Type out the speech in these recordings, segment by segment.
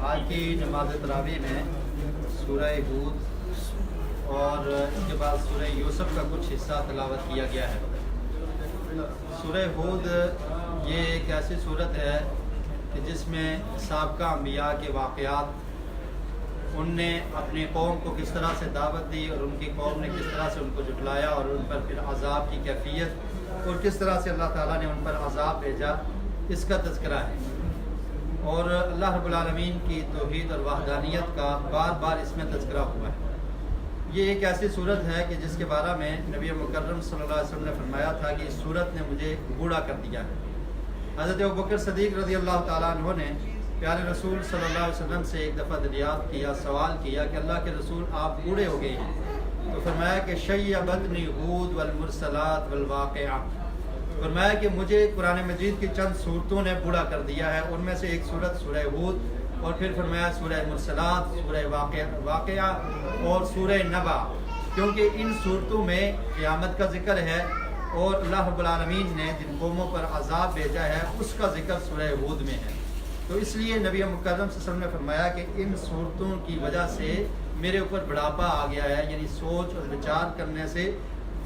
آج کی نماز تراویح میں سورہ ہود اور اس کے بعد سورہ یوسف کا کچھ حصہ تلاوت کیا گیا ہے۔ سورہ ہود یہ ایک ایسی صورت ہے کہ جس میں سابقہ انبیاء کے واقعات، ان نے اپنی قوم کو کس طرح سے دعوت دی اور ان کی قوم نے کس طرح سے ان کو جھٹلایا اور ان پر پھر عذاب کی کیفیت اور کس طرح سے اللہ تعالیٰ نے ان پر عذاب بھیجا، اس کا تذکرہ ہے۔ اور اللہ رب العالمین کی توحید اور وحدانیت کا بار بار اس میں تذکرہ ہوا ہے۔ یہ ایک ایسی صورت ہے کہ جس کے بارے میں نبی مکرم صلی اللہ علیہ وسلم نے فرمایا تھا کہ اس صورت نے مجھے بوڑھا کر دیا ہے۔ حضرت ابوبکر صدیق رضی اللہ تعالیٰ عنہ نے پیارے رسول صلی اللہ علیہ وسلم سے ایک دفعہ دریافت کیا، سوال کیا کہ اللہ کے رسول آپ بوڑھے ہو گئے ہیں، تو فرمایا کہ شیبتنی ہود والمرسلات والواقعہ، فرمایا کہ مجھے قرآن مجید کی چند صورتوں نے بوڑھا کر دیا ہے، ان میں سے ایک صورت سورہ ہود، اور پھر فرمایا سورہ مرسلات، سورہ واقعہ اور سورہ نبا، کیونکہ ان صورتوں میں قیامت کا ذکر ہے اور اللہ رب العالمین نے جن قوموں پر عذاب بھیجا ہے اس کا ذکر سورہ ہود میں ہے۔ تو اس لیے نبی مکرم صلی اللہ علیہ وسلم نے فرمایا کہ ان صورتوں کی وجہ سے میرے اوپر بڑھاپا آ گیا ہے، یعنی سوچ اور وچار کرنے سے،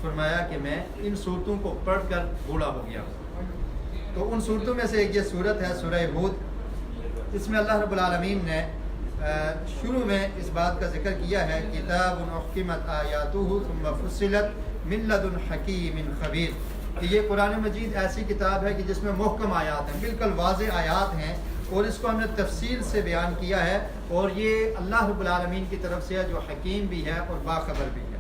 فرمایا کہ میں ان صورتوں کو پڑھ کر بوڑھا ہو گیا ہوں۔ تو ان صورتوں میں سے ایک یہ صورت ہے سورہ ہود۔ اس میں اللہ رب العالمین نے شروع میں اس بات کا ذکر کیا ہے، کتاب احکمت آیاتہ ثم فصلت من لدن حکیم خبیر، کہ یہ قرآن مجید ایسی کتاب ہے کہ جس میں محکم آیات ہیں، بالکل واضح آیات ہیں، اور اس کو ہم نے تفصیل سے بیان کیا ہے، اور یہ اللہ رب العالمین کی طرف سے ہے جو حکیم بھی ہے اور باخبر بھی ہے۔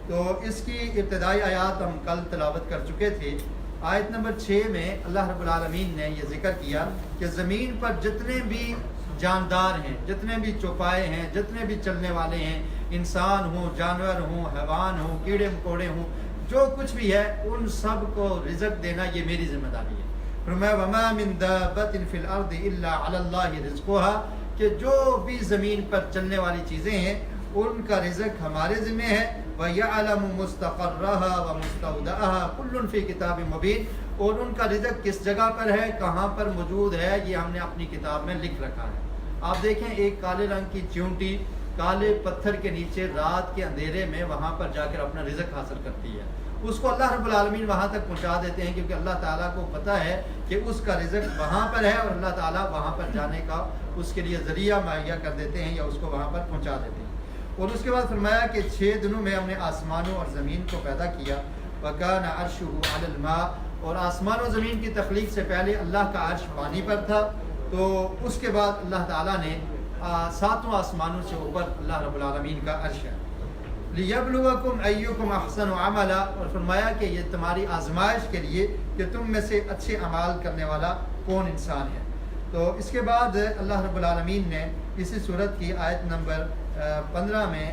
تو اس کی ابتدائی آیات ہم کل تلاوت کر چکے تھے۔ آیت نمبر 6 میں اللہ رب العالمین نے یہ ذکر کیا کہ زمین پر جتنے بھی جاندار ہیں، جتنے بھی چوپائے ہیں، جتنے بھی چلنے والے ہیں، انسان ہوں، جانور ہوں، حیوان ہوں، کیڑے مکوڑے ہوں، جو کچھ بھی ہے، ان سب کو رزق دینا یہ میری ذمہ داری ہے۔ فرمایا وَمَا مِن دَابَّةٍ فِي الْأَرْضِ إِلَّا عَلَى اللَّهِ رِزْقُهَا، کہ جو بھی زمین پر چلنے والی چیزیں ہیں ان کا رزق ہمارے ذمہ ہے۔ وَيَعْلَمُ مُسْتَقَرَّهَا وَمُسْتَوْدَعَهَا كُلٌّ فِي كِتَابٍ مُبِينٍ، اور ان کا رزق کس جگہ پر ہے، کہاں پر موجود ہے، یہ ہم نے اپنی کتاب میں لکھ رکھا ہے۔ آپ دیکھیں ایک کالے رنگ کی چیونٹی کالے پتھر کے نیچے رات کے اندھیرے میں وہاں پر جا کر اپنا رزق حاصل کرتی ہے، اس کو اللہ رب العالمین وہاں تک پہنچا دیتے ہیں، کیونکہ اللہ تعالیٰ کو پتہ ہے کہ اس کا رزق وہاں پر ہے، اور اللہ تعالیٰ وہاں پر جانے کا اس کے لیے ذریعہ مہیا کر دیتے ہیں یا اس کو وہاں پر پہنچا دیتے ہیں۔ اور اس کے بعد فرمایا کہ 6 دنوں میں ہم نے آسمانوں اور زمین کو پیدا کیا، وَكَانَ عَرْشُهُ عَلَى الْمَاءِ، اور آسمان و زمین کی تخلیق سے پہلے اللہ کا عرش پانی پر تھا، تو اس کے بعد اللہ تعالیٰ نے 7 آسمانوں سے اوپر اللہ رب العالمین کا عرش ہے۔ لِيَبْلُوَكُمْ أَيُّكُمْ أَحْسَنُ عَمَلًا، اور فرمایا کہ یہ تمہاری آزمائش کے لیے کہ تم میں سے اچھے اعمال کرنے والا کون انسان ہے۔ تو اس کے بعد اللہ رب العالمین نے اسی صورت کی آیت نمبر 15 میں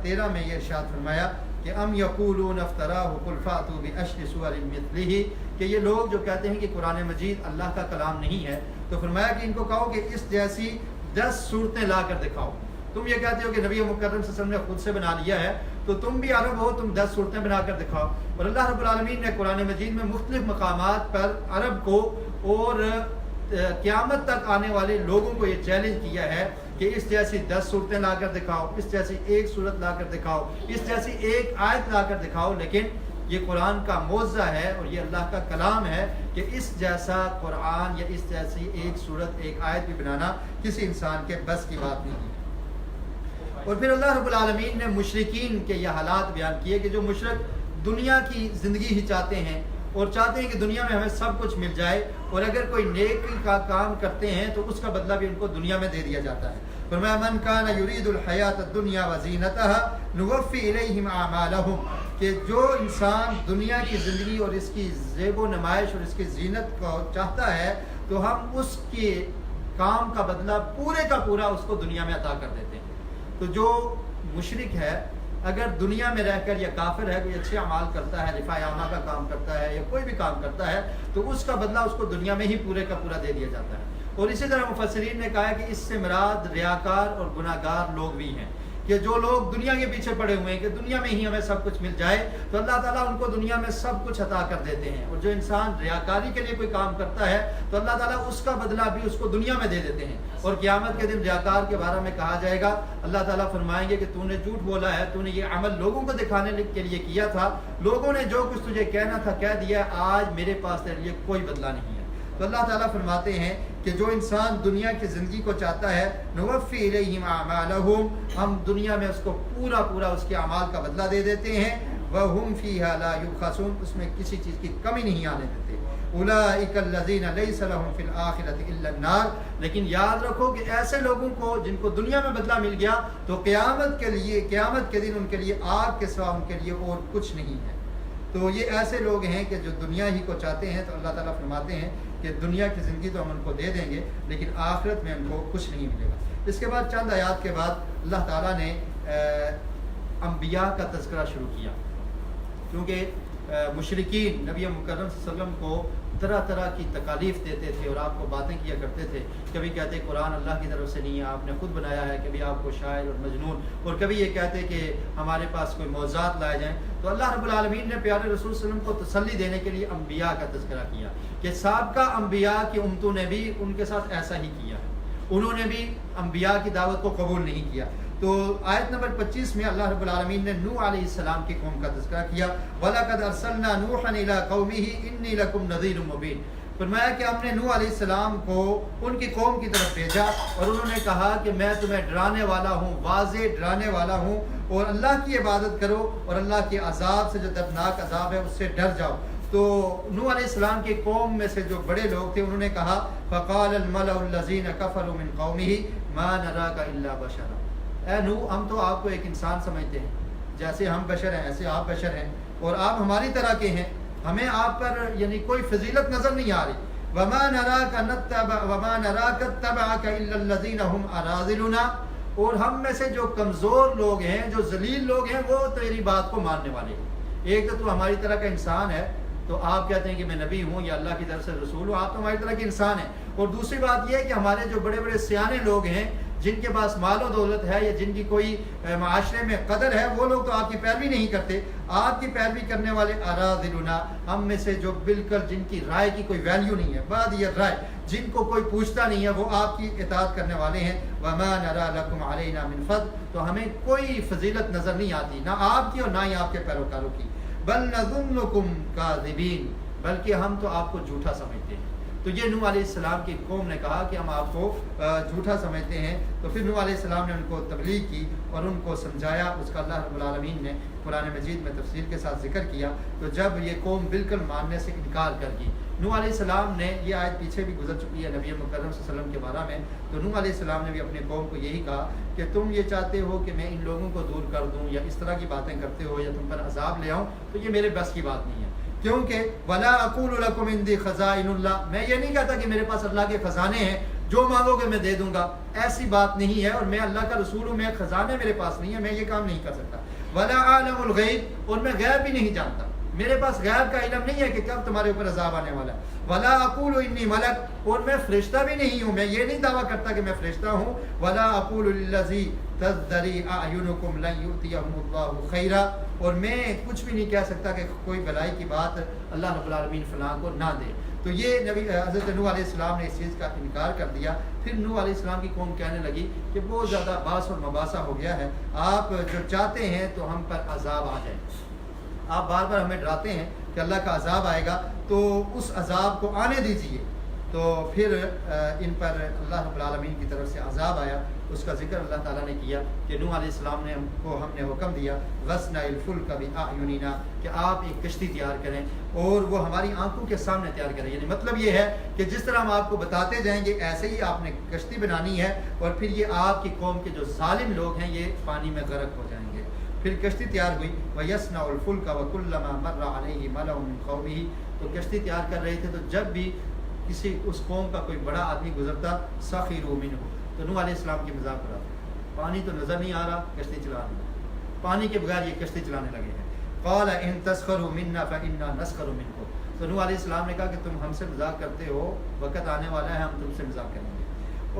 13 میں یہ ارشاد فرمایا کہ ام یقولون افتراہ قل فاتوا بعشر سور مثلہ، کہ یہ لوگ جو کہتے ہیں کہ قرآن مجید اللہ کا کلام نہیں ہے، تو فرمایا کہ ان کو کہو کہ اس جیسی 10 صورتیں لا کر دکھاؤ۔ تم یہ کہتے ہو کہ نبی مکرم صلی اللہ علیہ وسلم نے خود سے بنا لیا ہے، تو تم بھی عرب ہو، تم 10 صورتیں بنا کر دکھاؤ۔ اور اللہ رب العالمین نے قرآن مجید میں مختلف مقامات پر عرب کو اور قیامت تک آنے والے لوگوں کو یہ چیلنج کیا ہے کہ اس جیسی 10 صورتیں لا کر دکھاؤ، اس جیسی ایک صورت لا کر دکھاؤ، اس جیسی ایک آیت لا کر دکھاؤ، لیکن یہ قرآن کا معجزہ ہے اور یہ اللہ کا کلام ہے کہ اس جیسا قرآن یا اس جیسی ایک صورت ایک آیت بھی بنانا کسی انسان کے بس کی بات نہیں ہے۔ اور پھر اللہ رب العالمین نے مشرکین کے یہ حالات بیان کیے کہ جو مشرک دنیا کی زندگی ہی چاہتے ہیں اور چاہتے ہیں کہ دنیا میں ہمیں سب کچھ مل جائے، اور اگر کوئی نیکی کا کام کرتے ہیں تو اس کا بدلہ بھی ان کو دنیا میں دے دیا جاتا ہے۔ فرمایا من کان یرید الحیات الدنیا وزینتها نوفی الیہم اعمالہم، کہ جو انسان دنیا کی زندگی اور اس کی زیب و نمائش اور اس کی زینت کو چاہتا ہے تو ہم اس کے کام کا بدلہ پورے کا پورا اس کو دنیا میں عطا کر دیتے ہیں۔ تو جو مشرک ہے اگر دنیا میں رہ کر یا کافر ہے، کوئی اچھے اعمال کرتا ہے، رفاع عامہ کا کام کرتا ہے یا کوئی بھی کام کرتا ہے، تو اس کا بدلہ اس کو دنیا میں ہی پورے کا پورا دے دیا جاتا ہے۔ اور اسی طرح مفسرین نے کہا ہے کہ اس سے مراد ریاکار اور گناہگار لوگ بھی ہیں، کہ جو لوگ دنیا کے پیچھے پڑے ہوئے ہیں کہ دنیا میں ہی ہمیں سب کچھ مل جائے، تو اللہ تعالیٰ ان کو دنیا میں سب کچھ عطا کر دیتے ہیں، اور جو انسان ریاکاری کے لیے کوئی کام کرتا ہے تو اللہ تعالیٰ اس کا بدلہ بھی اس کو دنیا میں دے دیتے ہیں، اور قیامت کے دن ریاکار کے بارے میں کہا جائے گا، اللہ تعالیٰ فرمائیں گے کہ تو نے جھوٹ بولا ہے، تو نے یہ عمل لوگوں کو دکھانے کے لیے کیا تھا، لوگوں نے جو کچھ تجھے کہنا تھا کہہ دیا، آج میرے پاس تیرے لیے کوئی بدلہ نہیں ہے۔ تو اللہ تعالیٰ فرماتے ہیں کہ جو انسان دنیا کی زندگی کو چاہتا ہے، نوفی الیہم اعمالہم، ہم دنیا میں اس کو پورا اس کے اعمال کا بدلہ دے دیتے ہیں، وہم فیہا لا یبخسون، اس میں کسی چیز کی کمی نہیں آنے دیتے۔ اولئک الذین لیس لہم فی الآخرۃ الا النار، لیکن یاد رکھو کہ ایسے لوگوں کو جن کو دنیا میں بدلہ مل گیا تو قیامت کے دن ان کے لیے آگ کے سوا ان کے لیے اور کچھ نہیں ہے۔ تو یہ ایسے لوگ ہیں کہ جو دنیا ہی کو چاہتے ہیں، تو اللہ تعالیٰ فرماتے ہیں کہ دنیا کی زندگی تو ہم ان کو دے دیں گے، لیکن آخرت میں ان کو کچھ نہیں ملے گا۔ اس کے بعد چند آیات کے بعد اللہ تعالیٰ نے انبیاء کا تذکرہ شروع کیا، کیونکہ مشرکین نبی مکرم صلی اللہ علیہ وسلم کو طرح کی تکالیف دیتے تھے اور آپ کو باتیں کیا کرتے تھے، کبھی کہتے قرآن اللہ کی طرف سے نہیں ہے، آپ نے خود بنایا ہے، کبھی آپ کو شاعر اور مجنون، اور کبھی یہ کہتے کہ ہمارے پاس کوئی معجزات لائے جائیں۔ تو اللہ رب العالمین نے پیارے رسول صلی اللہ علیہ وسلم کو تسلی دینے کے لیے انبیاء کا تذکرہ کیا کہ سابقہ انبیاء کی امتوں نے بھی ان کے ساتھ ایسا ہی کیا ہے، انہوں نے بھی انبیاء کی دعوت کو قبول نہیں کیا۔ تو آیت نمبر 25 میں اللہ رب العالمین نے نوح علیہ السلام کی قوم کا تذکرہ کیا، وَلَقَدْ أَرْسَلْنَا نُوحًا إِلَىٰ قَوْمِهِ إِنِّي لَكُمْ نَذِيرٌ مُّبِينٌ، فرمایا کہ ہم نے نوح علیہ السلام کو ان کی قوم کی طرف بھیجا اور انہوں نے کہا کہ میں تمہیں ڈرانے والا ہوں، واضح ڈرانے والا ہوں، اور اللہ کی عبادت کرو اور اللہ کے عذاب سے جو دردناک عذاب ہے اس سے ڈر جاؤ۔ تو نوح علیہ السلام کی قوم میں سے جو بڑے لوگ تھے انہوں نے کہا فَقَالَ الْمَلَأُ الَّذِينَ كَفَرُوا مِنْ قَوْمِهِ مَا نَرَاكَ إِلَّا بَشَرًا، اے نوح ہم تو آپ کو ایک انسان سمجھتے ہیں، جیسے ہم بشر ہیں ایسے آپ بشر ہیں، اور آپ ہماری طرح کے ہیں، ہمیں آپ پر یعنی کوئی فضیلت نظر نہیں آ رہی۔ وَمَا نَرَاكَ اتَّبَعَكَ إِلَّا الَّذِينَ هُمْ أَرَاذِلُنَا، اور ہم میں سے جو کمزور لوگ ہیں، جو ذلیل لوگ ہیں، وہ تیری بات کو ماننے والے ہیں۔ ایک تو ہماری طرح کا انسان ہے، تو آپ کہتے ہیں کہ میں نبی ہوں یا اللہ کی طرف سے رسول ہوں، آپ تو ہماری طرح کے انسان ہیں، اور دوسری بات یہ ہے کہ ہمارے جو بڑے بڑے سیانے لوگ ہیں جن کے پاس مال و دولت ہے یا جن کی کوئی معاشرے میں قدر ہے، وہ لوگ تو آپ کی پیروی نہیں کرتے، آپ کی پیروی کرنے والے اراذلنا، ہم میں سے جو بالکل جن کی رائے کی کوئی ویلیو نہیں ہے، بعد یہ رائے جن کو کوئی پوچھتا نہیں ہے، وہ آپ کی اطاعت کرنے والے ہیں۔ وما نرى لكم علينا من فضل، تو ہمیں کوئی فضیلت نظر نہیں آتی، نہ آپ کی اور نہ ہی آپ کے پیروکاروں کی۔ بل نظنكم كاذبين، بلکہ ہم تو آپ کو جھوٹا سمجھتے ہیں۔ تو یہ نوح علیہ السلام کی قوم نے کہا کہ ہم آپ کو جھوٹا سمجھتے ہیں، تو پھر نوح علیہ السلام نے ان کو تبلیغ کی اور ان کو سمجھایا، اس کا اللہ رب العالمین نے قرآن مجید میں تفصیل کے ساتھ ذکر کیا۔ تو جب یہ قوم بالکل ماننے سے انکار کر گئی، نوح علیہ السلام نے، یہ آیت پیچھے بھی گزر چکی ہے نبی مکرم صلی اللہ علیہ وسلم کے بارے میں، تو نوح علیہ السلام نے بھی اپنے قوم کو یہی کہا کہ تم یہ چاہتے ہو کہ میں ان لوگوں کو دور کر دوں یا اس طرح کی باتیں کرتے ہو یا تم پر عذاب لے آؤں، تو یہ میرے بس کی بات نہیں ہے، کیونکہ ولا اقول لكم عندي خزائن اللہ، میں یہ نہیں کہتا کہ میرے پاس اللہ کے خزانے ہیں، جو مانگو گے میں دے دوں گا، ایسی بات نہیں ہے، اور میں اللہ کا رسول ہوں، میں خزانے میرے پاس نہیں ہے، میں یہ کام نہیں کر سکتا۔ ولا عالم الغیب، اور میں غیب بھی نہیں جانتا، میرے پاس غیب کا علم نہیں ہے کہ کب تمہارے اوپر عذاب آنے والا ہے۔ ولا اقول انی ملک، اور میں فرشتہ بھی نہیں ہوں، میں یہ نہیں دعویٰ کرتا کہ میں فرشتہ ہوں۔ ولا اقول للذی تزدری اعینکم لن یؤتیہم اللہ خیرا، اور میں کچھ بھی نہیں کہہ سکتا کہ کوئی بھلائی کی بات اللہ رب العالمین فلاں کو نہ دے۔ تو یہ نبی حضرت نوح علیہ السلام نے اس چیز کا انکار کر دیا۔ پھر نوح علیہ السلام کی قوم کہنے لگی کہ بہت زیادہ باس اور مباحثہ ہو گیا ہے، آپ جو چاہتے ہیں تو ہم پر عذاب آ جائے، آپ بار بار ہمیں ڈراتے ہیں کہ اللہ کا عذاب آئے گا، تو اس عذاب کو آنے دیجئے۔ تو پھر ان پر اللہ رب العالمین کی طرف سے عذاب آیا، اس کا ذکر اللہ تعالیٰ نے کیا کہ نوح علیہ السلام نے ہم نے حکم دیا غصنا الفلک بأعیننا، کہ آپ ایک کشتی تیار کریں اور وہ ہماری آنکھوں کے سامنے تیار کریں، یعنی مطلب یہ ہے کہ جس طرح ہم آپ کو بتاتے جائیں گے ایسے ہی آپ نے کشتی بنانی ہے، اور پھر یہ آپ کی قوم کے جو ظالم لوگ ہیں یہ پانی میں غرق ہو جائیں گے۔ پھر کشتی تیار ہوئی، وَيَصْنَعُ الْفُلْكَ وَكُلَّمَا مَرَّ عَلَيْهِ مَلَأٌ مِّن قَوْمِهِ، تو کشتی تیار کر رہے تھے، تو جب بھی کسی اس قوم کا کوئی بڑا آدمی گزرتا سَخِرُوا مِنْهُ، تو نوح علیہ السلام کی مذاق اڑاتے، پانی تو نظر نہیں آ رہا، کشتی چلا رہے ہیں، پانی کے بغیر یہ کشتی چلانے لگے ہیں۔ قَالَ إِن تَسْخَرُوا مِنَّا فَإِنَّا نَسْخَرُ مِنْكُمْ، تو نوح علیہ السلام نے کہا کہ تم ہم سے مذاق کرتے ہو، وقت آنے والا ہے ہم تم سے مذاق کریں گے۔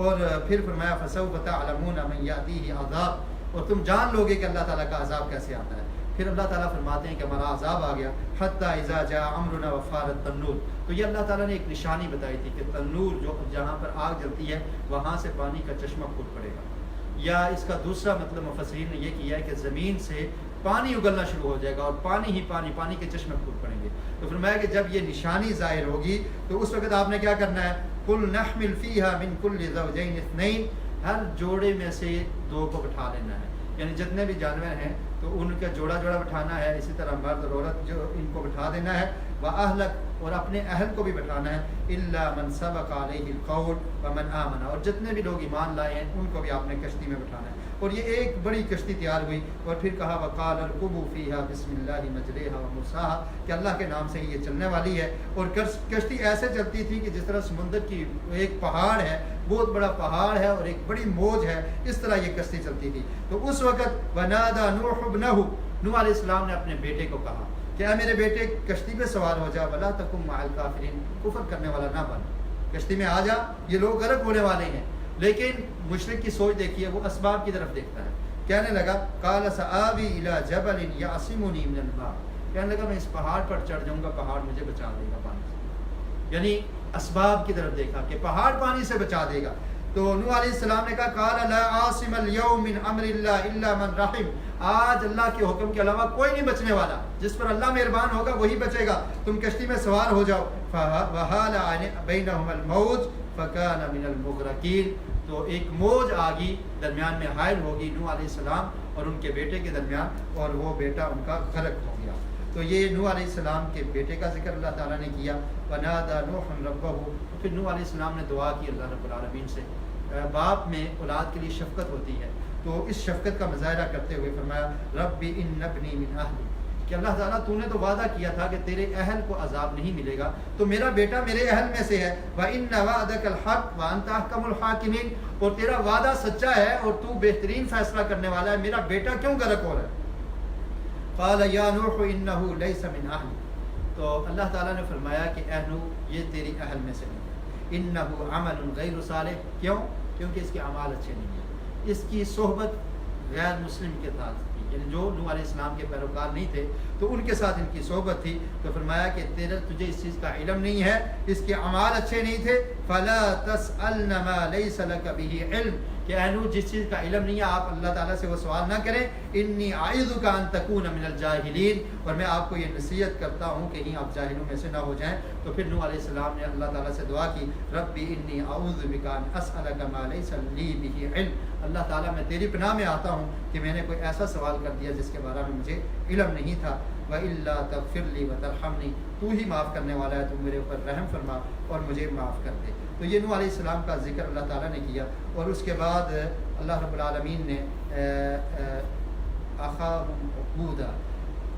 اور پھر فرمایا فَسَوْفَ تَعْلَمُونَ مَن يَأْتِيهِ عَذَابٌ، اور تم جان لوگے کہ اللہ تعالیٰ کا عذاب کیسے آتا ہے۔ پھر اللہ تعالیٰ فرماتے ہیں کہ ہمارا عذاب آ گیا، حتیٰ اذا جاء امرنا وفارت تنور، تو یہ اللہ تعالیٰ نے ایک نشانی بتائی تھی کہ تنور جو جہاں پر آگ جلتی ہے وہاں سے پانی کا چشمہ پھوٹ پڑے گا، یا اس کا دوسرا مطلب مفسرین نے یہ کیا ہے کہ زمین سے پانی اگلنا شروع ہو جائے گا اور پانی ہی پانی کے چشمے پھوٹ پڑیں گے۔ تو فرمایا کہ جب یہ نشانی ظاہر ہوگی تو اس وقت آپ نے کیا کرنا ہے، قل نحمل فیہا من کل زوجین اثنین، ہر جوڑے میں سے 2 کو بٹھا لینا ہے، یعنی جتنے بھی جانور ہیں تو ان کا جوڑا بٹھانا ہے، اسی طرح مرد اور عورت جو ان کو بٹھا دینا ہے، وَأَهْلَكَ، اور اپنے اہل کو بھی بٹھانا ہے، إِلَّا مَنْ سَبَقَ عَلَيْهِ الْقَوْلُ وَمَنْ آمَنَ، اور جتنے بھی لوگ ایمان لائے ہیں ان کو بھی آپ نے کشتی میں بٹھانا ہے۔ اور یہ ایک بڑی کشتی تیار ہوئی، اور پھر کہا وَقَالَ ارْكُبُوا فِيهَا بِسْمِ اللَّهِ مَجْرَاهَا وَمُرْسَاهَا، کہ اللہ کے نام سے ہی یہ چلنے والی ہے۔ اور کشتی ایسے چلتی تھی کہ جس طرح سمندر کی ایک پہاڑ ہے، بہت بڑا پہاڑ ہے اور ایک بڑی موج ہے، اس طرح یہ کشتی چلتی تھی۔ تو اس وقت وَنَادَى نُوحُ ابْنَهُ، نوح علیہ السلام نے اپنے بیٹے کو کہا کہ اے میرے بیٹے کشتی پہ سوار ہو جا، وَلَا تَكُن مَعَ الْكَافِرِينَ، کفر کرنے والا نہ بن، کشتی میں آ جا، یہ لوگ غرق ہونے والے ہیں۔ لیکن مشرک کی سوچ دیکھیے، وہ اسباب کی طرف دیکھتا ہے، کہنے لگا قَالَ سَآوِي إِلَى جَبَلٍ يَعْصِمُنِي مِنَ الْمَاءِ، کہنے لگا میں اس پہاڑ پر چڑھ جاؤں گا، پہاڑ مجھے بچا دے گا پانی سے، یعنی اسباب کی طرف دیکھا کہ پہاڑ پانی سے بچا دے گا۔ تو نوح علیہ السلام نے کہا قَالَ لَا عَاصِمَ الْيَوْمَ مِنْ أَمْرِ اللَّهِ إِلَّا مَنْ رَحِمَ، آج اللہ کے حکم کے علاوہ کوئی نہیں بچنے والا، جس پر اللہ مہربان ہوگا وہی بچے گا، تم کشتی میں سوار ہو جاؤ۔ وَحَالَ بَيْنَهُمَا الْمَوْجُ فَكَانَ مِنَ الْمُغْرَقِينَ، تو ایک موج آگی درمیان میں حائل ہوگی نوح علیہ السلام اور ان کے بیٹے کے درمیان، اور وہ بیٹا ان کا غرق ہو گیا۔ تو یہ نوح علیہ السلام کے بیٹے کا ذکر اللہ تعالیٰ نے کیا، وَنَادَى نُوحٌ رَبَّهُ، پھر نوح علیہ السلام نے دعا کی اللہ رب العالمین سے۔ باپ میں اولاد کے لیے شفقت ہوتی ہے، تو اس شفقت کا مظاہرہ کرتے ہوئے فرمایا ربی ان ابنی من اہلی، کہ اللہ تعالیٰ تو نے تو وعدہ کیا تھا کہ تیرے اہل کو عذاب نہیں ملے گا، تو میرا بیٹا میرے اہل میں سے ہے، وَإِنَّ وَعْدَكَ الْحَقُّ وَأَنْتَ أَحْكَمُ الْحَاكِمِينَ، اور تیرا وعدہ سچا ہے اور تو بہترین فیصلہ کرنے والا ہے، میرا بیٹا کیوں غرق ہو رہا ہے؟ قَالَ يَا نُوحُ إِنَّهُ لَيْسَ مِنْ أَهْلِكَ، تو اللہ تعالیٰ نے فرمایا کہ اے نوح یہ تیری اہل میں سے نہیں ہے، إِنَّهُ عَمَلٌ غَيْرُ صَالِحٍ، کیوں؟ کیونکہ اس کے اعمال اچھے نہیں ہیں، اس کی صحبت غیر مسلم کے ساتھ تھی، یعنی جو نوح علیہ السلام کے پیروکار نہیں تھے تو ان کے ساتھ ان کی صحبت تھی۔ تو فرمایا کہ تجھے اس چیز کا علم نہیں ہے، اس کے اعمال اچھے نہیں تھے، فَلَا تَسْأَلْنَ مَا لَيْسَ لَكَ بِهِ عِلْمٌ، کہ اے نوح جس چیز کا علم نہیں ہے آپ اللہ تعالیٰ سے وہ سوال نہ کریں، انی اعیذک ان تکون من الجاہلین، اور میں آپ کو یہ نصیحت کرتا ہوں کہ کہیں آپ جاہلوں میں سے نہ ہو جائیں۔ تو پھر نوح علیہ السلام نے اللہ تعالیٰ سے دعا کی ربی انی اعوذ بک ان اسألک ما لیس لی بہ علم، اللہ تعالیٰ میں تیری پناہ میں آتا ہوں کہ میں نے کوئی ایسا سوال کر دیا جس کے بارے میں مجھے علم نہیں تھا، وَإِلَّا تَغْفِرْ لِي وَتَرْحَمْنِي، تو ہی معاف کرنے والا ہے، تو میرے اوپر رحم فرما اور مجھے معاف کر دے۔ تو یہ نوح علیہ السلام کا ذکر اللہ تعالیٰ نے کیا، اور اس کے بعد اللہ رب العالمین نے اخاہم ہودا،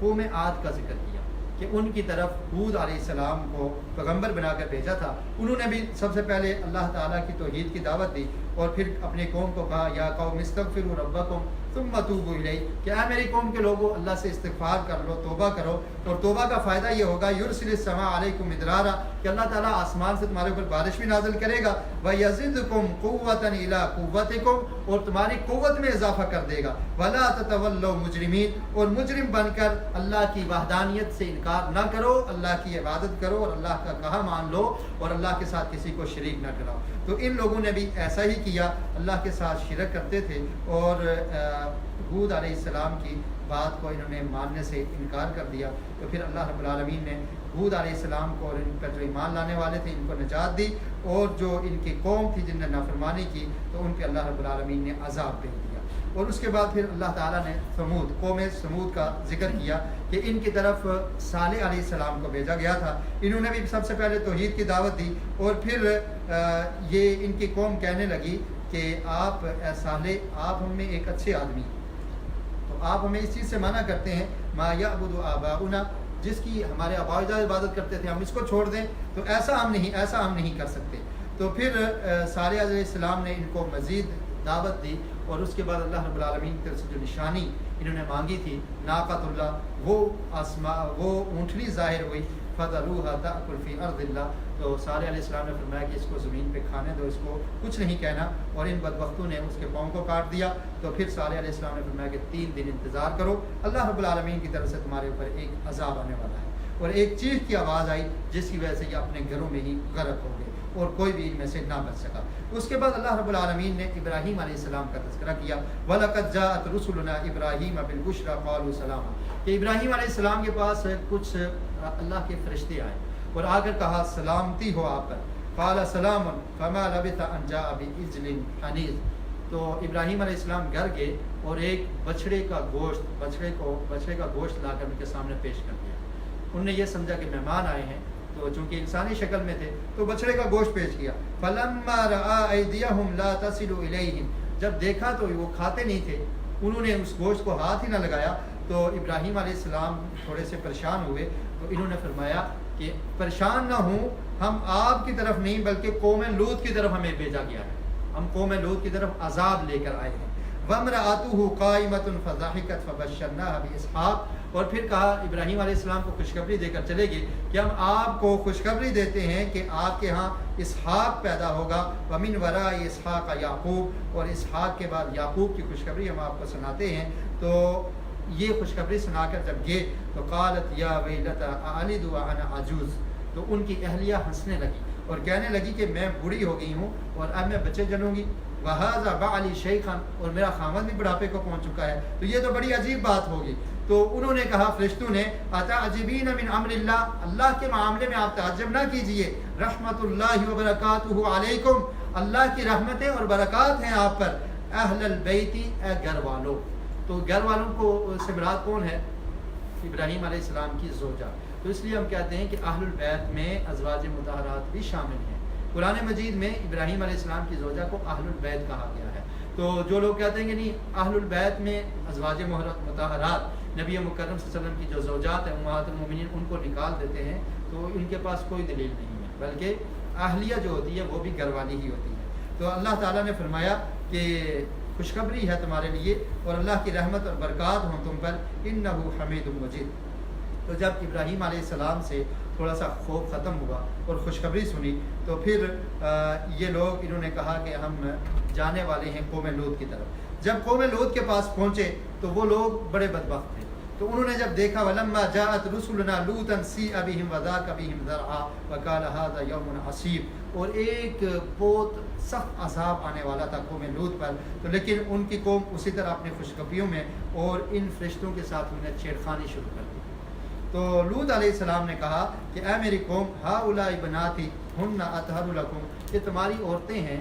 قوم عاد کا ذکر کیا کہ ان کی طرف ہود علیہ السلام کو پیغمبر بنا کر بھیجا تھا، انہوں نے بھی سب سے پہلے اللہ تعالیٰ کی توحید کی دعوت دی، اور پھر اپنے قوم کو کہا یا قوم استغفروا ربکم ثم توبوا الیہ، کہ اے میری قوم کے لوگوں اللہ سے استغفار کر لو، توبہ کرو، اور توبہ کا فائدہ یہ ہوگا یرسل السماء علیکم مدرارا، کہ اللہ تعالیٰ آسمان سے تمہارے اوپر بارش بھی نازل کرے گا، ویزدکم قوۃ الی قوتکم، اور تمہاری قوت میں اضافہ کر دے گا، ولا تتولوا مجرمین، اور مجرم بن کر اللہ کی وحدانیت سے انکار نہ کرو، اللہ کی عبادت کرو اور اللہ کا کہا مان لو اور اللہ کے ساتھ کسی کو شریک نہ کراؤ۔ تو ان لوگوں نے بھی ایسا ہی کیا، اللہ کے ساتھ شرک کرتے تھے، اور ہود علیہ السلام کی بات کو انہوں نے ماننے سے انکار کر دیا۔ تو پھر اللہ رب العالمین نے ہود علیہ السلام کو اور ان پر جو ایمان لانے والے تھے ان کو نجات دی، اور جو ان کی قوم تھی جن نے نافرمانی کی تو ان پہ اللہ رب العالمین نے عذاب بھیج دیا۔ اور اس کے بعد پھر اللہ تعالیٰ نے سمود، قوم سمود کا ذکر کیا کہ ان کی طرف صالح علیہ السلام کو بھیجا گیا تھا، انہوں نے بھی سب سے پہلے توحید کی دعوت دی، اور پھر یہ ان کی قوم کہنے لگی کہ آپ اے صالح آپ ہم میں ایک اچھے آدمی ہیں، تو آپ ہمیں اس چیز سے منع کرتے ہیں ما یعبد آباؤنا، جس کی ہمارے آباء اجداد عبادت کرتے تھے، ہم اس کو چھوڑ دیں، تو ایسا ہم نہیں کر سکتے۔ تو پھر صالح علیہ السلام نے ان کو مزید دعوت دی، اور اس کے بعد اللہ رب العالمین کی طرف سے جو نشانی انہوں نے مانگی تھی ناقۃ اللہ، وہ اونٹنی ظاہر ہوئی، فَذَرُوهَا تَأْكُلْ فِي أَرْضِ اللَّهِ، تو صالح علیہ السلام نے فرمایا کہ اس کو زمین پہ کھانے دو، اس کو کچھ نہیں کہنا، اور ان بدبختوں نے اس کے پاؤں کو کاٹ دیا۔ تو پھر صالح علیہ السلام نے فرمایا کہ 3 دن انتظار کرو، اللہ رب العالمین کی طرف سے تمہارے اوپر ایک عذاب آنے والا ہے۔ اور ایک چیخ کی آواز آئی جس کی وجہ سے یہ اپنے گھروں میں ہی غرق ہو گئے اور کوئی بھی ان میں سے نہ بچ سکا۔ اس کے بعد اللہ رب العالمین نے ابراہیم علیہ السلام کا تذکرہ کیا، وَلَقَدْ جَاءَتْ رُسُلُنَا إِبْرَاهِيمَ بِالْبُشْرَىٰ قَالُوا سَلَامًا، کہ ابراہیم علیہ السلام کے پاس کچھ اللہ کے فرشتے آئے اور آ کر کہا سلامتی ہو آپ پر، قَالَ سَلَامٌ فَمَا لَبِثَ أَن جَاءَ بِعِجْلٍ حَنِيذٍ، تو ابراہیم علیہ السلام گھر گئے اور ایک بچڑے کا گوشت لا کر ان کے سامنے پیش کر دیا۔ انہوں نے یہ سمجھا کہ مہمان آئے ہیں، تو چونکہ انسانی شکل میں تھے تو بچڑے کا گوشت پیش کیا۔ فَلَمَّا رَأَىٰ أَيْدِيَهُمْ لَا تَصِلُ إِلَيْهِمْ، جب دیکھا تو وہ کھاتے نہیں تھے، انہوں نے اس گوشت کو ہاتھ ہی نہ لگایا، تو ابراہیم علیہ السلام تھوڑے سے پریشان ہوئے، تو انہوں نے فرمایا کہ پریشان نہ ہوں، ہم آپ کی طرف نہیں بلکہ قوم لوط کی طرف ہمیں بھیجا گیا ہے، ہم قوم لوط کی طرف عذاب لے کر آئے ہیں۔ وَامْرَأَتُهُ قَائِمَةٌ فَضَحِكَتْ فَبَشَّرْنَاهَا بِإِسْحَاقَ، اور پھر کہا ابراہیم علیہ السلام کو خوشخبری دے کر چلے گئے کہ ہم آپ کو خوشخبری دیتے ہیں کہ آپ کے ہاں اسحاق پیدا ہوگا، وَمِنْ وَرَاءِ إِسْحَاقَ یعقوب، اور اسحاق کے بعد یعقوب کی خوشخبری ہم آپ کو سناتے ہیں۔ تو یہ خوشخبری سنا کر جب گئے تو قالت یا ویلتى أَأَلِدُ وأنا عجوز، تو ان کی اہلیہ ہنسنے لگی اور کہنے لگی کہ میں بوڑھی ہو گئی ہوں اور اب میں بچے جنوں گی، وَهَذَا بَعْلِي شَيْخًا، اور میرا خاوند بھی بڑھاپے کو پہنچ چکا ہے، تو یہ تو بڑی عجیب بات ہوگی۔ تو انہوں نے کہا فرشتوں نے اتعجبین من امر اللہ، اللہ کے معاملے میں آپ تعجب نہ کیجئے، رحمت اللہ وبرکاتہ علیکم، اللہ کی رحمتیں اور برکات ہیں آپ پر، اہل البیت، اے گھر والوں۔ تو گھر والوں کو سے مراد کون ہے؟ ابراہیم علیہ السلام کی زوجہ۔ تو اس لیے ہم کہتے ہیں کہ اہل البیت میں ازواج مطہرات بھی شامل ہیں۔ قرآن مجید میں ابراہیم علیہ السلام کی زوجہ کو اہل البیت کہا گیا ہے۔ تو جو لوگ کہتے ہیں کہ نہیں اہل البیت میں ازواج مطہرات نبی مکرم صلی اللہ علیہ وسلم کی جو زوجات ہیں امہات المومنین، ان کو نکال دیتے ہیں، تو ان کے پاس کوئی دلیل نہیں ہے، بلکہ اہلیہ جو ہوتی ہے وہ بھی گھر والی ہی ہوتی ہے۔ تو اللہ تعالیٰ نے فرمایا کہ خوشخبری ہے تمہارے لیے اور اللہ کی رحمت اور برکات ہوں تم پر، انہ حمید مجید۔ تو جب ابراہیم علیہ السلام سے تھوڑا سا خوف ختم ہوا اور خوشخبری سنی، تو پھر یہ لوگ انہوں نے کہا کہ ہم جانے والے ہیں قوم لوط کی طرف۔ جب قوم لوط کے پاس پہنچے تو وہ لوگ بڑے بدبخت تھے، تو انہوں نے جب دیکھا وَلَمَّا جَاءَتْ رُسُلُنَا لُوطًا سِیءَ بِهِمْ وَضَاقَ بِهِمْ ذَرْعًا وَقَالَ هَذَا يَوْمٌ عَصِیبٌ، اور ایک بہت سخت عذاب آنے والا تھا قوم لوط پر، تو لیکن ان کی قوم اسی طرح اپنی خوشخبریوں میں اور ان فرشتوں کے ساتھ انہیں چھیڑخانی شروع کر دی۔ تو لوط علیہ السلام نے کہا کہ اے میری قوم، ہؤلاء بناتی ہن اطہر لکم، یہ تمہاری عورتیں ہیں،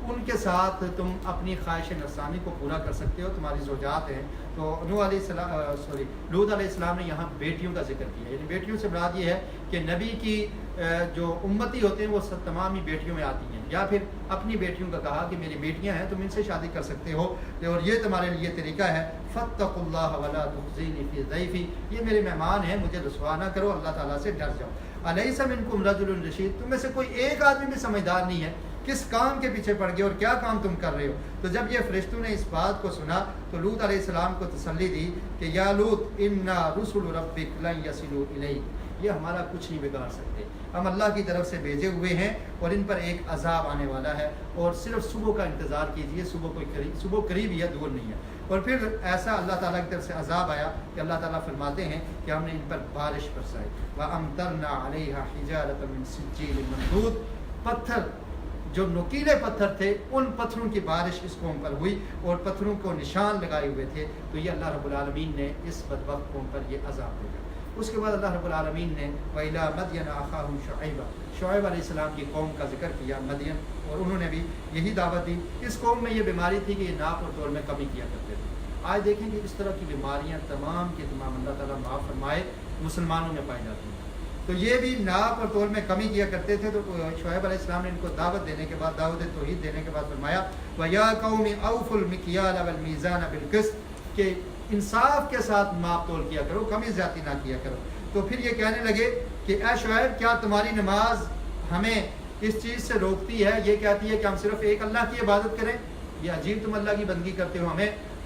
ان کے ساتھ تم اپنی خواہش نفسانی کو پورا کر سکتے ہو، تمہاری زوجات ہیں۔ تو لوط علیہ السلام نے یہاں بیٹیوں کا ذکر کیا، یعنی بیٹیوں سے مراد یہ ہے کہ نبی کی جو امتی ہوتے ہیں وہ سب تمام ہی بیٹیوں میں آتی ہیں، یا پھر اپنی بیٹیوں کا کہا کہ میری بیٹیاں ہیں تم ان سے شادی کر سکتے ہو، اور یہ تمہارے لیے طریقہ ہے۔ فاتقوا اللہ ولا تخزونی فی ضیفی، یہ میرے مہمان ہیں، مجھے رسوا نہ کرو، اللہ تعالیٰ سے ڈر جاؤ۔ الیس منکم رجل رشید، تم میں سے کوئی ایک آدمی بھی سمجھدار نہیں ہے، کس کام کے پیچھے پڑ گئے اور کیا کام تم کر رہے ہو؟ تو جب یہ فرشتوں نے اس بات کو سنا تو لوط علیہ السلام کو تسلی دی کہ یا لوط انا رسل ربک لن یصلوا الیک، یہ ہمارا کچھ نہیں بگاڑ سکتے، ہم اللہ کی طرف سے بھیجے ہوئے ہیں اور ان پر ایک عذاب آنے والا ہے، اور صرف صبح کا انتظار کیجئے، صبح قریب ہی ہے، دور نہیں ہے۔ اور پھر ایسا اللہ تعالیٰ کی طرف سے عذاب آیا کہ اللہ تعالیٰ فرماتے ہیں کہ ہم نے ان پر بارش برسائی، وَأَمْطَرْنَا عَلَيْهَا حِجَارَةً مِّن سِجِّيلٍ مَّنضُودٍ، پتھر جو نوکیلے پتھر تھے ان پتھروں کی بارش اس قوم پر ہوئی اور پتھروں کو نشان لگائے ہوئے تھے، تو یہ اللہ رب العالمین نے اس بدبخت قوم پر یہ عذاب بھیجا۔ اس کے بعد اللہ رب العالمین نے وَإِلَىٰ مَدْيَنَ أَخَاهُمْ شُعَيْبًا، شعیب علیہ السلام کی قوم کا ذکر کیا مدین، اور انہوں نے بھی یہی دعوت دی۔ اس قوم میں یہ بیماری تھی کہ یہ ناپ اور تول میں کمی کیا کرتے تھے۔ آج دیکھیں کہ اس طرح کی بیماریاں تمام کی تمام اللہ تعالیٰ معاف فرمائے مسلمانوں میں پائی جاتی ہیں۔ تو یہ بھی ناپ اور تول میں کمی کیا کرتے تھے، تو شعیب علیہ السلام نے ان کو دعوت دینے کے بعد، دعوت توحید دینے کے بعد فرمایا وَيَا قَوْمِ أَوْفُوا الْمِكْيَالَ وَالْمِيزَانَ بِالْقِسْطِ، کہ انصاف کے ساتھ ماپ تول کیا کرو، کمی زیادتی نہ کیا کرو۔ تو پھر یہ کہنے لگے کہ اے شعیب، کیا تمہاری نماز ہمیں اس چیز سے روکتی ہے؟ یہ کہتی ہے کہ ہم صرف ایک اللہ کی عبادت کریں، یہ عجیب تم اللہ کی بندگی کرتے ہو ہمیں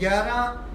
11